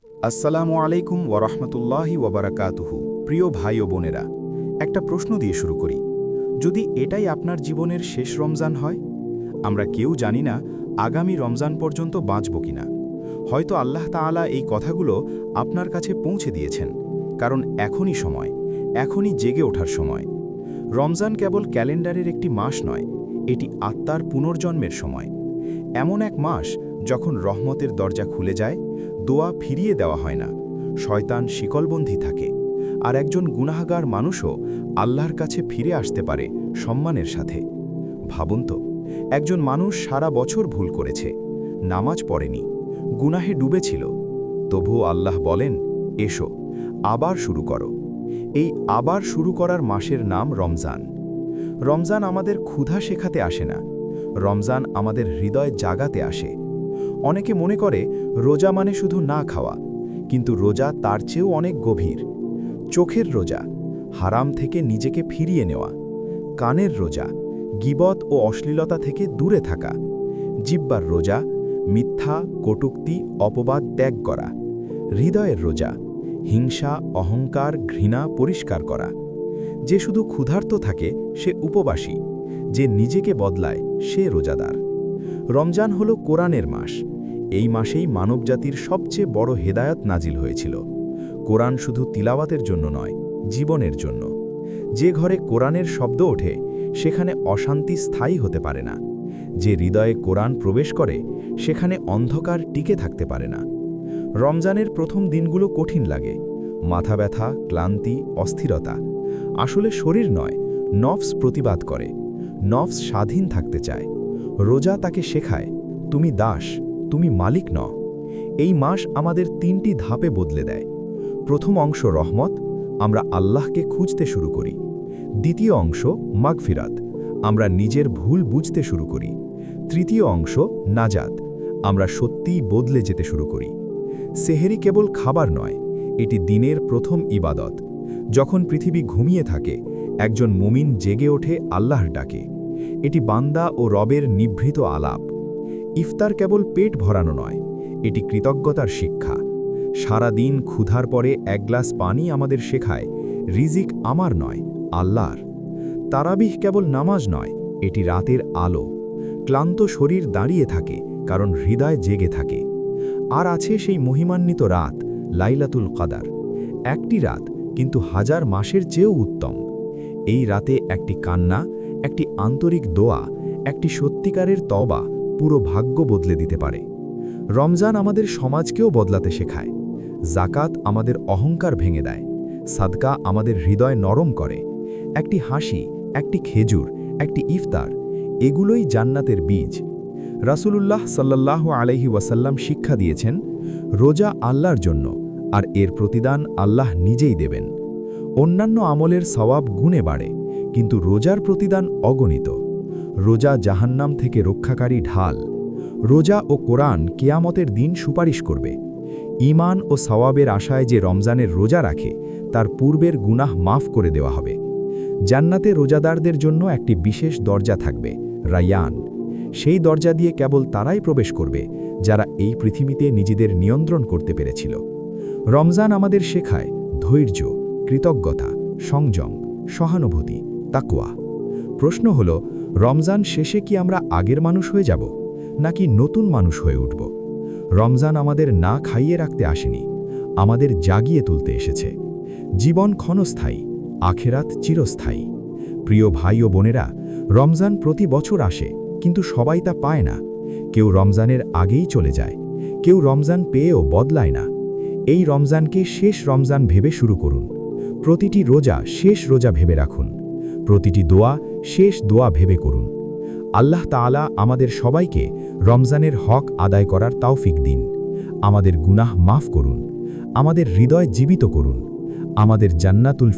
আসসালামু আলাইকুম ওয়ারাহমাতুল্লাহি ওয়াবারাকাতুহু। প্রিয় ভাই ও বোনেরা, একটা প্রশ্ন দিয়ে শুরু করি। যদি এটাই আপনার জীবনের শেষ রমজান হয়, আমরা কেউ জানি না আগামী রমজান পর্যন্ত বাঁচব কিনা। হয়তো আল্লাহ তাআলা এই কথাগুলো আপনার কাছে পৌঁছে দিয়েছেন, কারণ এখনই সময়, এখনই জেগে ওঠার সময়। রমজান কেবল ক্যালেন্ডারের একটি মাস নয়, এটি আত্মার পুনর্জন্মের সময়। এমন এক মাস যখন রহমতের দরজা খুলে যায়, দোয়া ফিরিয়ে দেওয়া হয় না, শয়তান শিকলবন্দী থাকে, আর একজন গুনাহগার মানুষও আল্লাহর কাছে ফিরে আসতে পারে সম্মানের সাথে। ভাবুন তো, একজন মানুষ সারা বছর ভুল করেছে, নামাজ পড়েনি, গুনাহে ডুবেছিল, তবুও আল্লাহ বলেন, এসো আবার শুরু করো। এই আবার শুরু করার মাসের নাম রমজান। রমজান আমাদের ক্ষুধা শেখাতে আসে না, রমজান আমাদের হৃদয় জাগাতে আসে। অনেকে মনে করে রোজা মানে শুধু না খাওয়া, কিন্তু রোজা তার চেয়েও অনেক গভীর। চোখের রোজা, হারাম থেকে নিজেকে ফিরিয়ে নেওয়া; কানের রোজা, গীবত ও অশ্লীলতা থেকে দূরে থাকা; জিহ্বার রোজা, মিথ্যা, কটূক্তি, অপবাদ ত্যাগ করা; হৃদয়ের রোজা, হিংসা, অহংকার, ঘৃণা পরিষ্কার করা। যে শুধু ক্ষুধার্ত থাকে সে উপবাসী, যে নিজেকে বদলায় সে রোজাদার। রমজান হল কোরআনের মাস। এই মাসেই মানবজাতির সবচেয়ে বড় হেদায়েত নাজিল হয়েছিল। কোরআন শুধু তিলাওয়াতের জন্য নয়, জীবনের জন্য। যে ঘরে কোরআনের শব্দ ওঠে সেখানে অশান্তি স্থায়ী হতে পারে না। যে হৃদয়ে কোরআন প্রবেশ করে সেখানে অন্ধকার টিকে থাকতে পারে না। রমজানের প্রথম দিনগুলো কঠিন লাগে, মাথা ব্যথা, ক্লান্তি, অস্থিরতা। আসলে শরীর নয়, নফস প্রতিবাদ করে। নফস স্বাধীন থাকতে চায়। রোজা তাকে শেখায়, তুমি দাস, তুমি মালিক নও। এই মাস আমাদের তিনটি ধাপে বদলে দেয়। প্রথম অংশ রহমত, আমরা আল্লাহকে খুঁজতে শুরু করি। দ্বিতীয় অংশ মাগফিরাত, আমরা নিজের ভুল বুঝতে শুরু করি। তৃতীয় অংশ নাজাত, আমরা সত্যিই বদলে যেতে শুরু করি। সেহেরি কেবল খাবার নয়, এটি দিনের প্রথম ইবাদত। যখন পৃথিবী ঘুমিয়ে থাকে, একজন মুমিন জেগে ওঠে আল্লাহর ডাকে। এটি বান্দা ও রবের নিভৃত আলাপ। ইফতার কেবল পেট ভরানো নয়, এটি কৃতজ্ঞতার শিক্ষা। সারা দিন ক্ষুধার পরে এক গ্লাস পানি আমাদের শেখায়, রিজিক আমার নয়, আল্লাহর। তারাবিহ কেবল নামাজ নয়, এটি রাতের আলো। ক্লান্ত শরীর দাঁড়িয়ে থাকে, কারণ হৃদয় জেগে থাকে। আর আছে সেই মহিমান্বিত রাত, লাইলাতুল কদর। একটি রাত, কিন্তু হাজার মাসের চেয়েও উত্তম। এই রাতে একটি কান্না, একটি আন্তরিক দোয়া, একটি সত্যিকারের তওবা পুরো ভাগ্য বদলে দিতে পারে। রমজান আমাদের সমাজকেও বদলাতে শেখায়। জাকাত আমাদের অহংকার ভেঙে দেয়, সাদকা আমাদের হৃদয় নরম করে। একটি হাসি, একটি খেজুর, একটি ইফতার, এগুলোই জান্নাতের বীজ। রাসূলুল্লাহ সাল্লাল্লাহু আলাইহি ওয়াসাল্লাম শিক্ষা দিয়েছেন, রোজা আল্লাহর জন্য, আর এর প্রতিদান আল্লাহ নিজেই দেবেন। অন্যান্য আমলের সওয়াব গুণে বাড়ে, কিন্তু রোজার প্রতিদান অগণিত। রোজা জাহান্নাম থেকে রক্ষাকারী ঢাল। রোজা ও কোরআন কিয়ামতের দিন সুপারিশ করবে। ঈমান ও সওয়াবের আশায় যে রমজানের রোজা রাখে, তার পূর্বের গুনাহ মাফ করে দেওয়া হবে। জান্নাতে রোজাদারদের জন্য একটি বিশেষ দরজা থাকবে, রায়্যান। সেই দরজা দিয়ে কেবল তারাই প্রবেশ করবে যারা এই পৃথিবীতে নিজেদের নিয়ন্ত্রণ করতে পেরেছিল। রমজান আমাদের শেখায় ধৈর্য, কৃতজ্ঞতা, সংযম, সহানুভূতি, তাকওয়া। প্রশ্ন হল, রমজান শেষে কি আমরা আগের মানুষ হয়ে যাব, নাকি নতুন মানুষ হয়ে উঠব? রমজান আমাদের না খাইয়ে রাখতে আসেনি, আমাদের জাগিয়ে তুলতে এসেছে। জীবন ক্ষণস্থায়ী, আখেরাত চিরস্থায়ী। প্রিয় ভাই ও বোনেরা, রমজান প্রতি বছর আসে, কিন্তু সবাই তা পায় না। কেউ রমজানের আগেই চলে যায়, কেউ রমজান পেয়েও বদলায় না। এই রমজানকে শেষ রমজান ভেবে শুরু করুন। প্রতিটি রোজা শেষ রোজা ভেবে রাখুন। প্রতিটি দোয়া শেষ দোয়া ভেবে করুন। আল্লাহ তাআলা আমাদের সবাইকে রমজানের হক আদায় করার তৌফিক দিন। আমাদের গুনাহ মাফ করুন, আমাদের হৃদয় জীবিত করুন, আমাদের জান্নাতুল